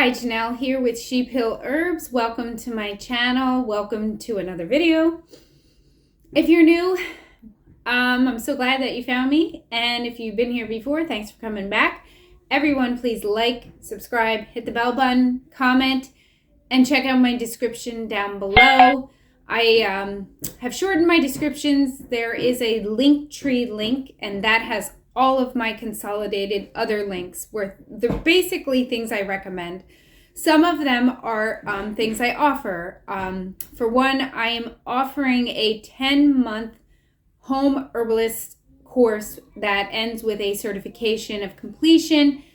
Hi, Janelle here with Sheep Hill Herbs. Welcome to my channel. Welcome to another video. If you're new, I'm so glad that you found me. And if you've been here before, thanks for coming back. Everyone, please like, subscribe, hit the bell button, comment, and check out my description down below. I have shortened my descriptions. There is a Linktree link, and that has all of my consolidated other links where they're basically things I recommend. Some of them are things I offer. For one, I am offering a 10-month Home Herbalist course that ends with a certification of completion,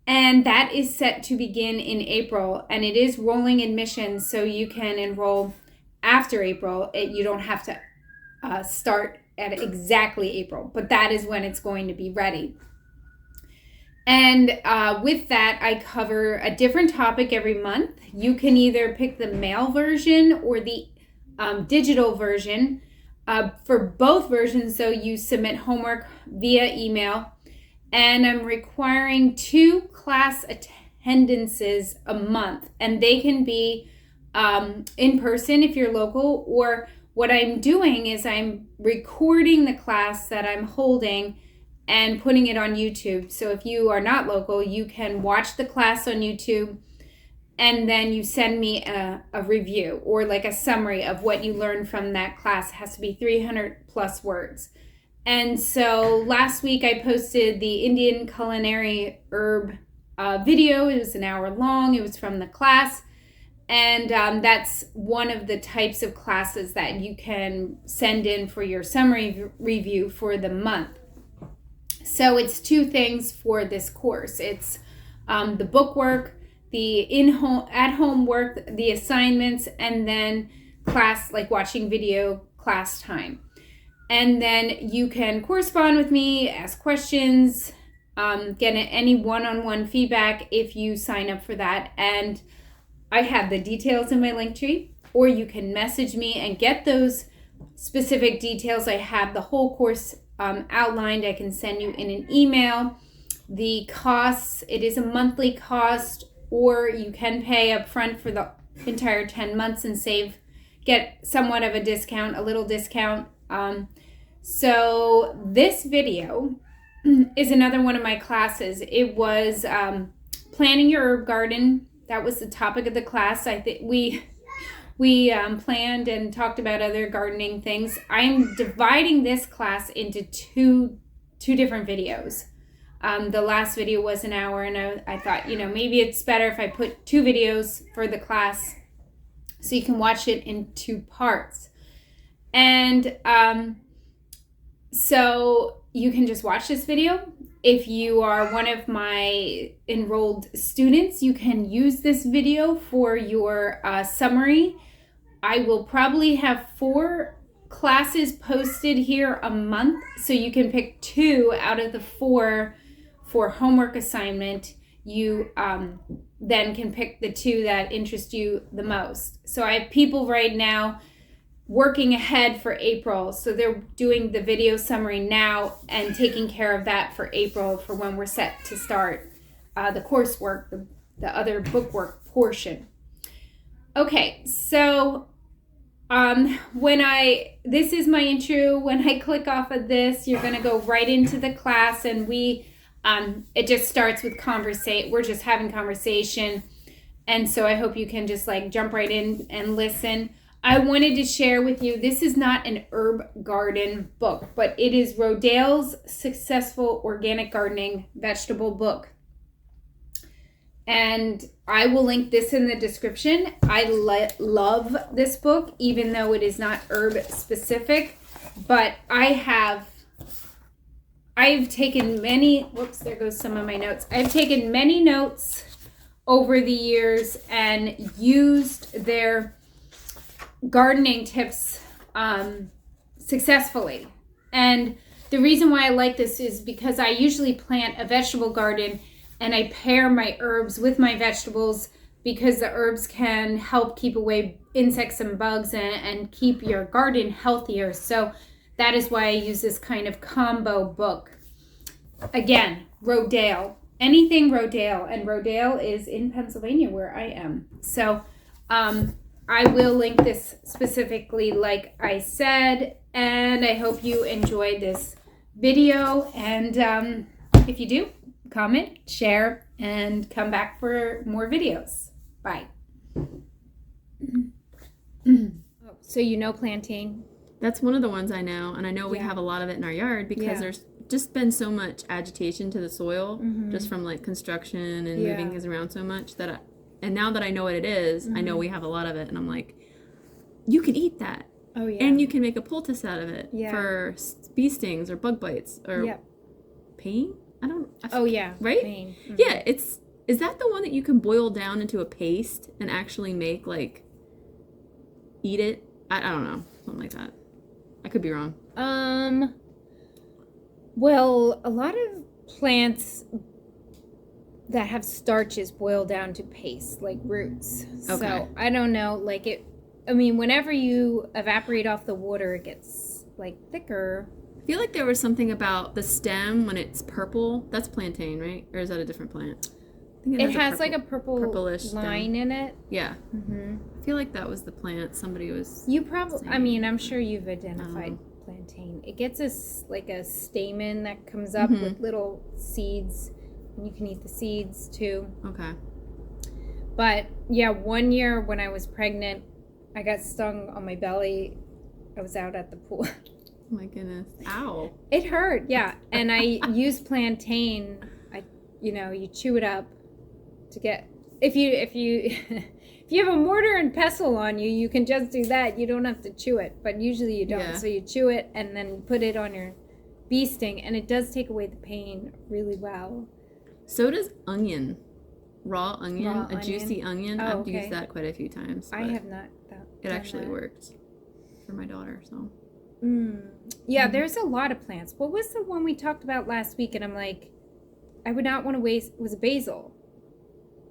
and that is set to begin in April, and it is rolling admissions, so you can enroll after April. You don't have to start at exactly April, but that is when it's going to be ready. And with that, I cover a different topic every month. You can either pick the mail version or the digital version. For both versions, so you submit homework via email, and I'm requiring 2 class attendances a month, and they can be in person if you're local, or what I'm doing is I'm recording the class that I'm holding and putting it on YouTube. So if you are not local, you can watch the class on YouTube, and then you send me a review or like a summary of what you learned from that class. It has to be 300 plus words. And so last week I posted the Indian culinary herb video. It was an hour long. It was from the class. And that's one of the types of classes that you can send in for your summary review for the month. So it's 2 things for this course. It's the book work, the at-home work, the assignments, and then class, like watching video class time. And then you can correspond with me, ask questions, get any one-on-one feedback if you sign up for that. And I have the details in my Linktree, or you can message me and get those specific details. I have the whole course outlined. I can send you in an email. The costs, it is a monthly cost, or you can pay up front for the entire 10 months and get somewhat of a discount, a little discount. So this video is another one of my classes. It was planning your herb garden. That was the topic of the class. I think we planned and talked about other gardening things. I'm dividing this class into two different videos. The last video was an hour, and I thought, maybe it's better if I put 2 videos for the class so you can watch it in 2 parts. And so you can just watch this video. If you are one of my enrolled students, you can use this video for your summary. I will probably have 4 classes posted here a month, so you can pick 2 out of the 4 for homework assignment. You then can pick the 2 that interest you the most. So I have people right now working ahead for April, so they're doing the video summary now and taking care of that for April, for when we're set to start the coursework, the other bookwork portion. Okay, so this is my intro. When I click off of this, you're going to go right into the class, and it just starts with we're just having conversation, and so I hope you can just jump right in and listen. I wanted to share with you, this is not an herb garden book, but it is Rodale's Successful Organic Gardening Vegetable Book. And I will link this in the description. I love this book, even though it is not herb specific, but I've taken many, there goes some of my notes. I've taken many notes over the years and used their gardening tips successfully. And the reason why I like this is because I usually plant a vegetable garden and I pair my herbs with my vegetables, because the herbs can help keep away insects and bugs and keep your garden healthier. So that is why I use this kind of combo book. Again, Rodale. anything Rodale, and Rodale is in Pennsylvania where I am. So I will link this specifically like I said, and I hope you enjoyed this video. And if you do, comment, share, and come back for more videos. Bye. So you know Plantain? That's one of the ones I know, and I know we have a lot of it in our yard because there's just been so much agitation to the soil just from like construction and moving things around so much that and now that I know what it is, I know we have a lot of it, and I'm like, you can eat that. Oh yeah. And you can make a poultice out of it for bee stings or bug bites or pain. Right? Pain. Mm-hmm. Yeah, is that the one that you can boil down into a paste and actually make like eat it? I don't know, something like that. I could be wrong. Well, a lot of plants that have starches boil down to paste, like roots. Okay. So I don't know, like it. I mean, whenever you evaporate off the water, it gets like thicker. I feel like there was something about the stem when it's purple. That's plantain, right? Or is that a different plant? I think it has like a purplish line stem in it. Yeah. Mm-hmm. I feel like that was the plant somebody was. You probably. I mean, I'm sure you've identified plantain. It gets like a stamen that comes up with little seeds, and you can eat the seeds too. Okay. But yeah, one year when I was pregnant, I got stung on my belly. I was out at the pool. Oh my goodness. Ow. It hurt, yeah. And I used plantain. You chew it up to get if you if you have a mortar and pestle on you, you can just do that. You don't have to chew it, but usually you don't. Yeah. So you chew it and then put it on your bee sting, and it does take away the pain really well. So does onion. Raw onion, juicy onion. I've used that quite a few times. I have not. It actually worked for my daughter, so. Yeah, there's a lot of plants. What was the one we talked about last week? And I'm like, I would not want to waste. Was it basil?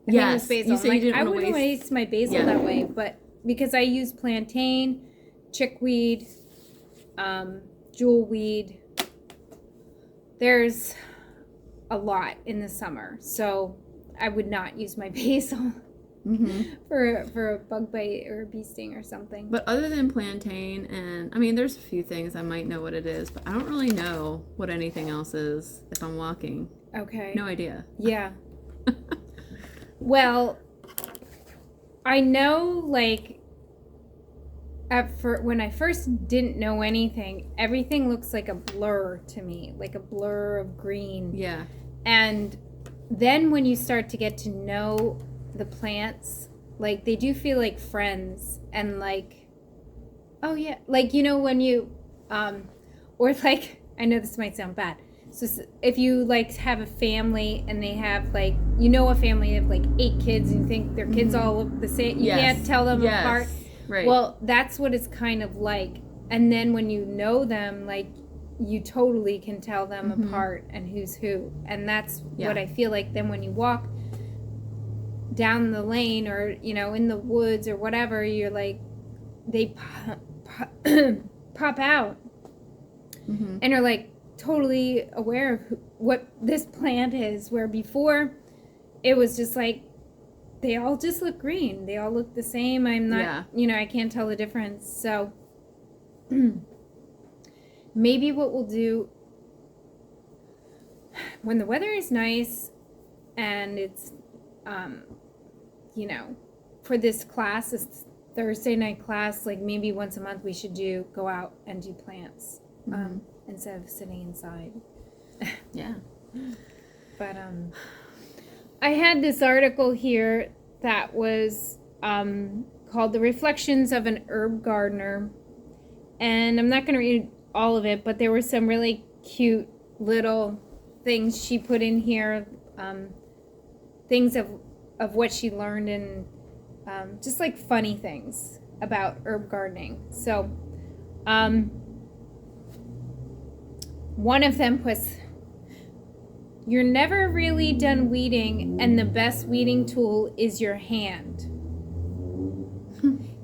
Yes, basil. You said you didn't I want to wouldn't waste my basil that way, but because I use plantain, chickweed, jewelweed. There's a lot in the summer, so I would not use my basil for a bug bite or a bee sting or something. But other than plantain, and I mean, there's a few things I might know what it is, but I don't really know what anything else is if I'm walking. Okay. No idea. Yeah. Well, I know, like, when I first didn't know anything, everything looks like a blur to me, like a blur of green. Yeah. And then when you start to get to know the plants, like, they do feel like friends, and like, oh yeah, like, when you or like, I know this might sound bad, so if you like have a family and they have like, a family of like 8 kids and you think their kids all look the same, you can't tell them apart. Right. Well, that's what it's kind of like. And then when you know them, like, you totally can tell them apart and who's who. And that's what I feel like. Then when you walk down the lane or, in the woods or whatever, you're like, they pop out and are like totally aware of what this plant is, where before it was just like, they all just look green. They all look the same. I'm not, I can't tell the difference. So maybe what we'll do when the weather is nice and it's, for this class, this Thursday night class, like maybe once a month we should go out and do plants instead of sitting inside. Yeah. But I had this article here that was called The Reflections of an Herb Gardener. And I'm not going to read all of it, but there were some really cute little things she put in here. Things of what she learned, and just like funny things about herb gardening. So one of them was, you're never really done weeding, and the best weeding tool is your hand.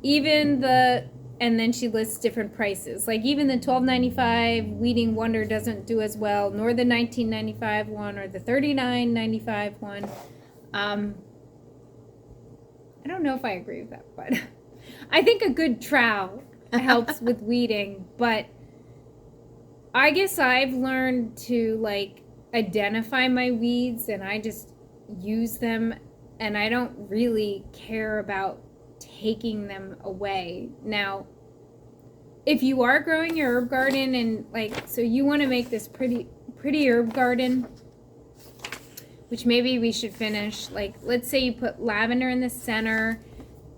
Even the and then she lists different prices. Like even the $12.95 Weeding Wonder doesn't do as well, nor the $19.95 one or the $39.95 one. I don't know if I agree with that, but I think a good trowel helps with weeding. But I guess I've learned to like identify my weeds, and I just use them, and I don't really care about taking them away. Now, if you are growing your herb garden and like, so you want to make this pretty herb garden, which maybe we should finish. Like, let's say you put lavender in the center,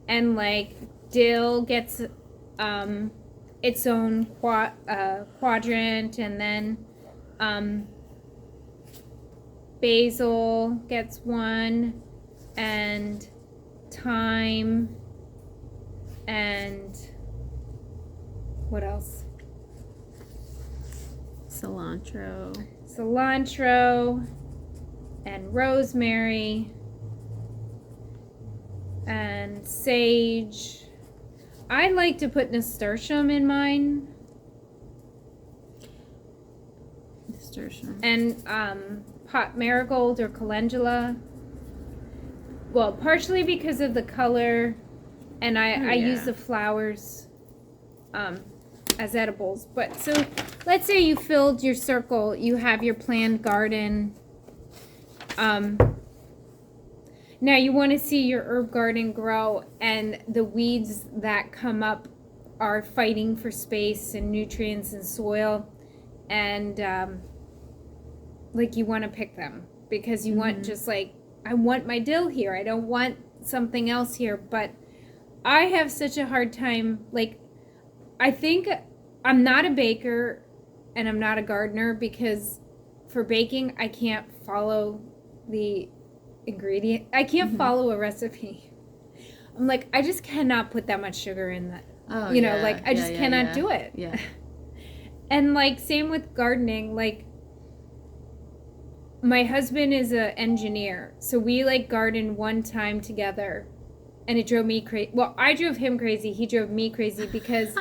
and like dill gets its own quadrant, and then basil gets one, and thyme, and what else? Cilantro, and rosemary, and sage. I like to put nasturtium in mine. Nasturtium. And pot marigold or calendula. Well, partially because of the color, and I use the flowers as edibles. But so let's say you filled your circle, you have your planned garden. Now you want to see your herb garden grow, and the weeds that come up are fighting for space and nutrients and soil, and like you want to pick them because you want just like, I want my dill here, I don't want something else here. But I have such a hard time, like, I think I'm not a baker and I'm not a gardener, because for baking I can't follow the ingredient. I can't follow a recipe. I'm like, I just cannot put that much sugar in that. I just cannot do it. Yeah. And like same with gardening. Like my husband is an engineer, so we like gardened one time together, and it drove me crazy. Well, I drove him crazy. He drove me crazy because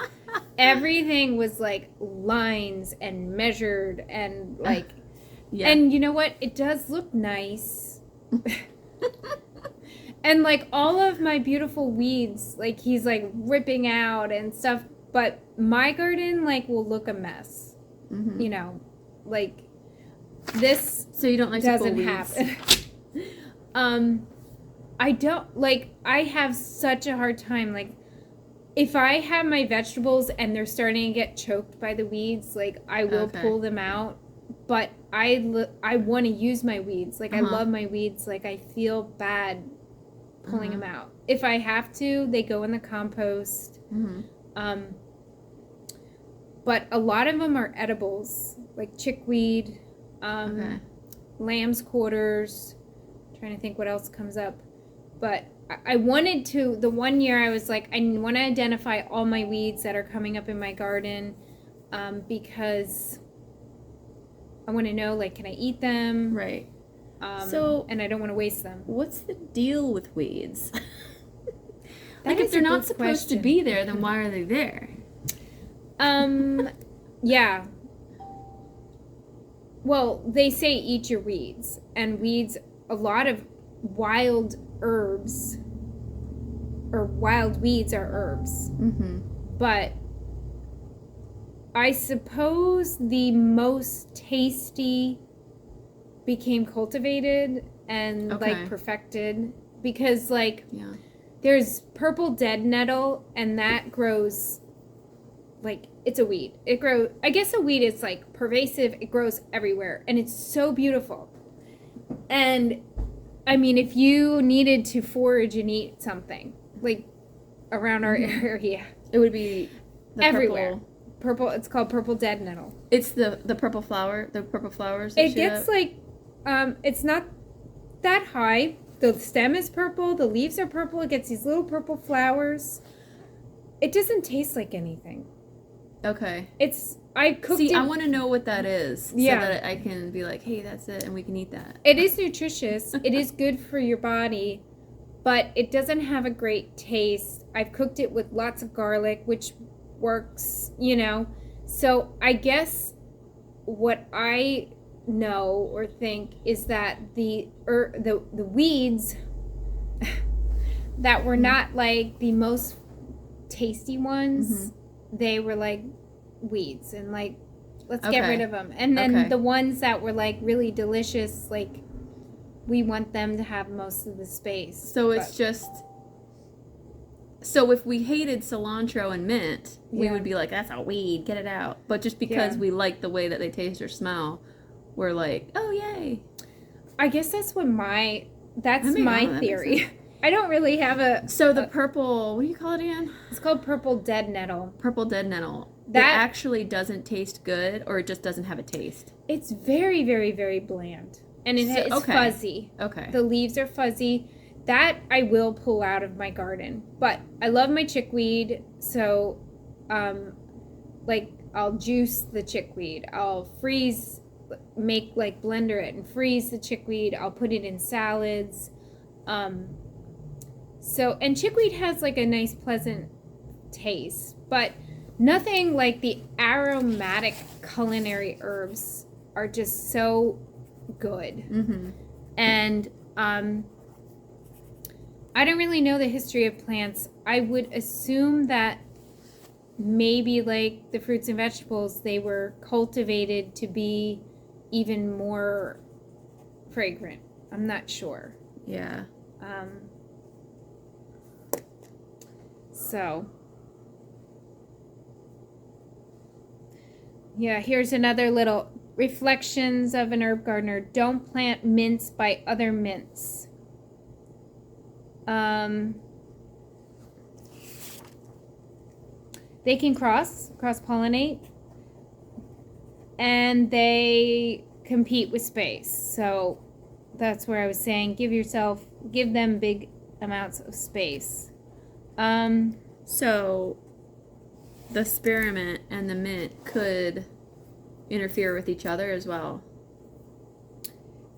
everything was like lines and measured and like, and you know what? It does look nice. And like all of my beautiful weeds, like he's like ripping out and stuff, but my garden like will look a mess. You know, like this. So you don't like doesn't to pull happen. I don't like. I have such a hard time. Like, if I have my vegetables and they're starting to get choked by the weeds, like I will pull them out. But I want to use my weeds. Like I love my weeds. Like I feel bad pulling them out. If I have to, they go in the compost. But a lot of them are edibles, like chickweed, lamb's quarters. I'm trying to think what else comes up. But I wanted to, the one year I was like, I want to identify all my weeds that are coming up in my garden, because I want to know, like, can I eat them? Right. And I don't want to waste them. What's the deal with weeds? Like, if they're not supposed to be there, then why are they there? Yeah. Well, they say eat your weeds. And weeds, a lot of wild herbs, or wild weeds are herbs. But I suppose the most tasty became cultivated and like perfected, because like there's purple dead nettle, and that grows like, it's a weed. It grows, I guess a weed is like pervasive. It grows everywhere, and it's so beautiful. And I mean, if you needed to forage and eat something like around our area, it would be everywhere. Purple, it's called purple dead nettle. It's the purple flower, the purple flowers. It gets like, it's not that high. The stem is purple, the leaves are purple, it gets these little purple flowers. It doesn't taste like anything. Okay. I cooked it. I want to know what that is, so that I can be like, hey, that's it, and we can eat that. It is nutritious. It is good for your body, but it doesn't have a great taste. I've cooked it with lots of garlic, which works, you know. So I guess what I know or think is that the weeds that were not like the most tasty ones, they were like weeds, and like, let's get rid of them. And then the ones that were like really delicious, like, we want them to have most of the space. So it's just, so if we hated cilantro and mint, we would be like, that's a weed, get it out. But just because we like the way that they taste or smell, we're like, oh, yay. I guess that's what my theory. I don't really have a... So the purple, what do you call it again? It's called purple dead nettle. Purple dead nettle. That actually doesn't taste good, or it just doesn't have a taste? It's very, very, very bland. And it's fuzzy. Okay. The leaves are fuzzy. That I will pull out of my garden. But I love my chickweed, so like, I'll juice the chickweed. I'll make like blender it and freeze the chickweed. I'll put it in salads. So, and chickweed has like a nice pleasant taste, but nothing like the aromatic culinary herbs are just so good. And I don't really know the history of plants. I would assume that maybe like the fruits and vegetables, they were cultivated to be even more fragrant. I'm not sure. Yeah. So, yeah, here's another little reflections of an herb gardener. Don't plant mints by other mints. They can cross-pollinate, and they compete with space. So that's where I was saying, give them big amounts of space. So the spearmint and the mint could interfere with each other as well.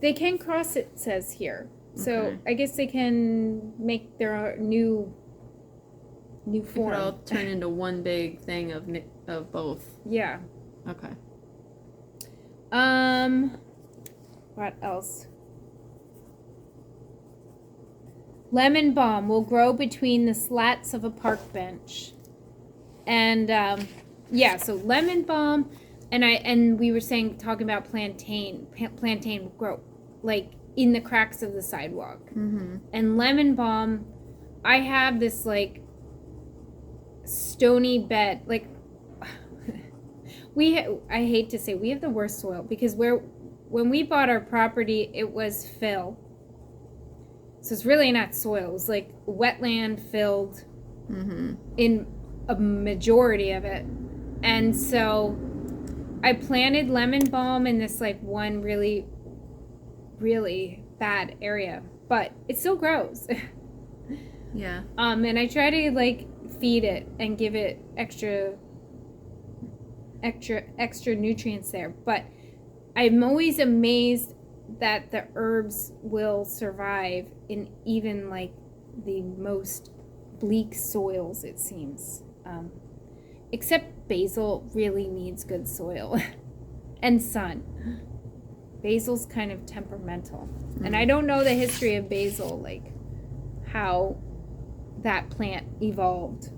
They can cross, it says here. So I guess they can make their new form. It could all turn into one big thing of both. Yeah. Okay. What else? Lemon balm will grow between the slats of a park bench. And yeah, so lemon balm, and we were talking about plantain. Plantain will grow like in the cracks of the sidewalk. And lemon balm, I have this like stony bed, like I hate to say we have the worst soil, because when we bought our property, it was fill. So it's really not soil. It was like wetland filled in a majority of it. And so I planted lemon balm in this like one really, really bad area, but it still grows. Yeah. And I try to like feed it and give it extra nutrients there. But I'm always amazed that the herbs will survive in even like the most bleak soils, it seems. Except basil really needs good soil and sun. Basil's kind of temperamental. And I don't know the history of basil, like how that plant evolved.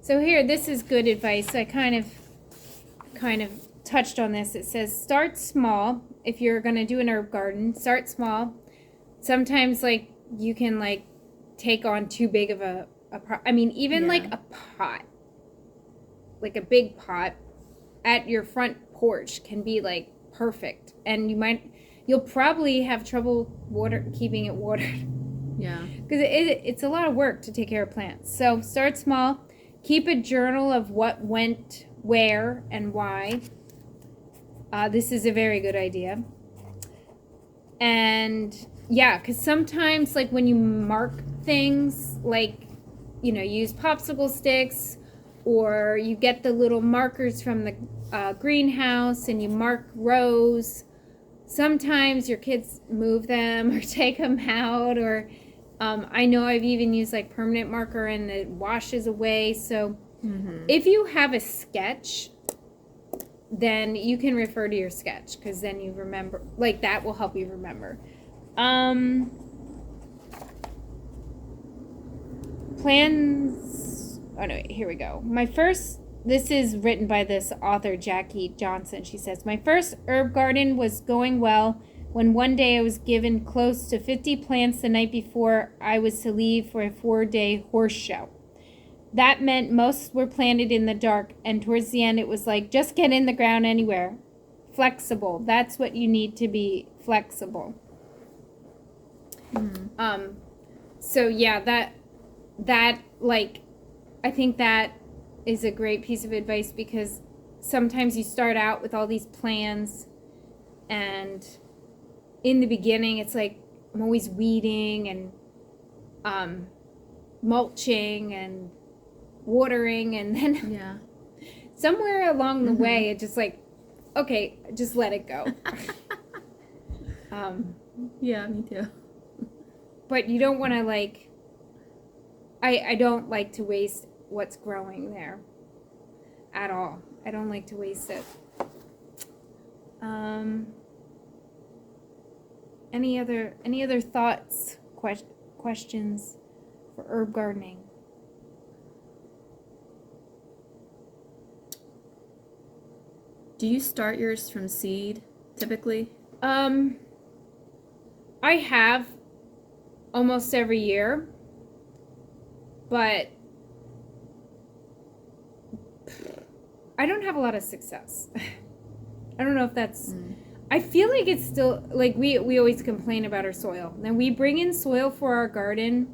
So here, this is good advice. I kind of touched on this. It says start small. If you're going to do an herb garden, start small. Sometimes like you can like take on too big of a even like a pot, like a big pot at your front porch can be like perfect, and you'll probably have trouble keeping it watered. Yeah, because it's a lot of work to take care of plants. So start small. Keep a journal of what went where and why. This is a very good idea. And yeah, because sometimes like when you mark things, like, you know, use popsicle sticks or you get the little markers from the greenhouse and you mark rows. Sometimes your kids move them or take them out, or I know I've even used like permanent marker and it washes away. So if you have a sketch, then you can refer to your sketch, because then you remember, like that will help you remember. Plans. Oh no, wait, here we go. This is written by this author, Jackie Johnson. She says, my first herb garden was going well when one day I was given close to 50 plants the night before I was to leave for a 4-day horse show. That meant most were planted in the dark, and towards the end it was like, just get in the ground anywhere. Flexible. That's what you need to be, flexible. So yeah, that like, I think that is a great piece of advice, because sometimes you start out with all these plans, and in the beginning it's like I'm always weeding and mulching and watering, and then somewhere along the way it just like, okay, just let it go. Yeah, me too. But you don't want to like, I don't like to waste what's growing there at all. I don't like to waste it. Any other thoughts, questions for herb gardening? Do you start yours from seed typically? I have almost every year, but I don't have a lot of success. I don't know if that's... I feel like it's still... Like, we always complain about our soil. Then we bring in soil for our garden.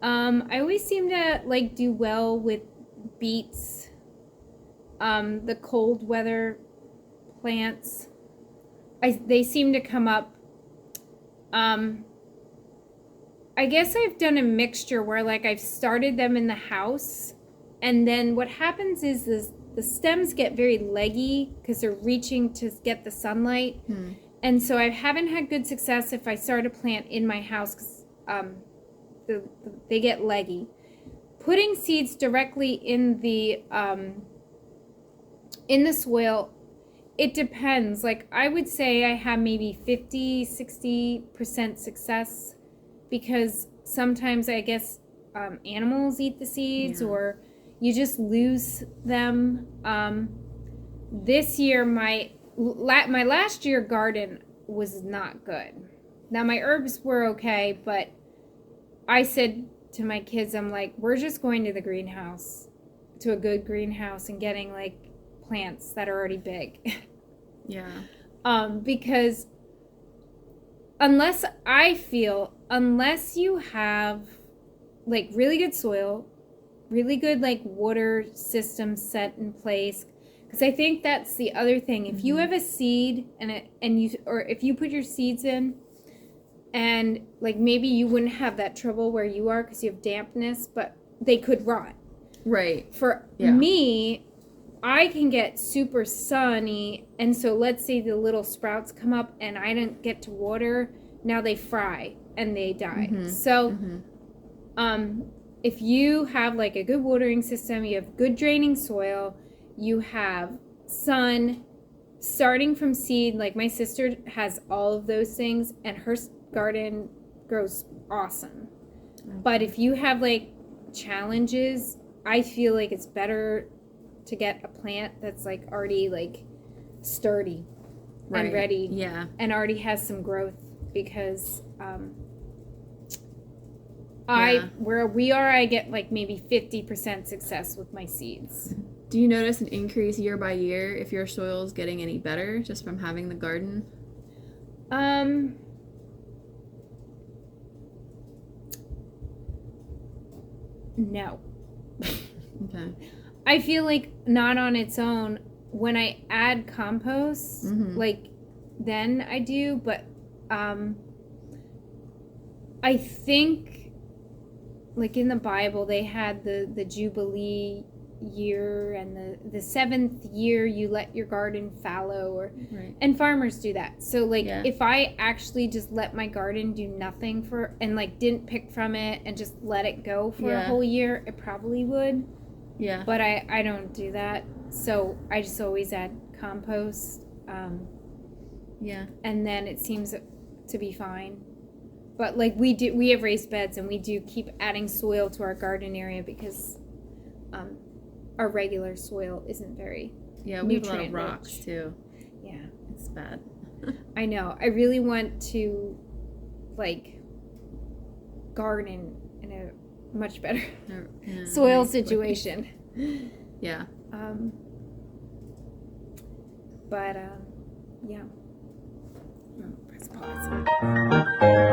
I always seem to, like, do well with beets. The cold weather plants. They seem to come up. I guess I've done a mixture where, like, I've started them in the house, and then what happens is the stems get very leggy because they're reaching to get the sunlight. And so I haven't had good success if I start a plant in my house, because they get leggy. Putting seeds directly in the soil, it depends. Like, I would say I have maybe 50-60% success, because sometimes I guess animals eat the seeds, or you just lose them. This year, my last year garden was not good. Now, my herbs were okay, but I said to my kids, I'm like, we're just going to the greenhouse, to a good greenhouse, and getting like plants that are already big. Because unless you have like really good soil, really good like water system set in place, because I think that's the other thing. If you have a seed if you put your seeds in, and like maybe you wouldn't have that trouble where you are because you have dampness, but they could rot. Right. For me, I can get super sunny, and so let's say the little sprouts come up and I didn't get to water, now they fry and they die. So if you have like a good watering system, you have good draining soil, you have sun, starting from seed, like my sister has all of those things and her garden grows awesome. But if you have like challenges, I feel like it's better to get a plant that's like already like sturdy and ready, and already has some growth, because where we are, I get like maybe 50% success with my seeds. Do you notice an increase year by year if your soil is getting any better just from having the garden? No. Okay. I feel like not on its own. When I add compost, like then I do, but I think like in the Bible they had the Jubilee year, and the 7th year you let your garden fallow, or right. and farmers do that. So like if I actually just let my garden do nothing for, and like didn't pick from it and just let it go for a whole year, it probably would. Yeah. But I don't do that. So I just always add compost. And then it seems to be fine. But like we have raised beds, and we do keep adding soil to our garden area because our regular soil isn't very we have a lot of rocks too. Yeah, it's bad. I know. I really want to like garden in a much better soil situation. Yeah. But yeah. Press pause.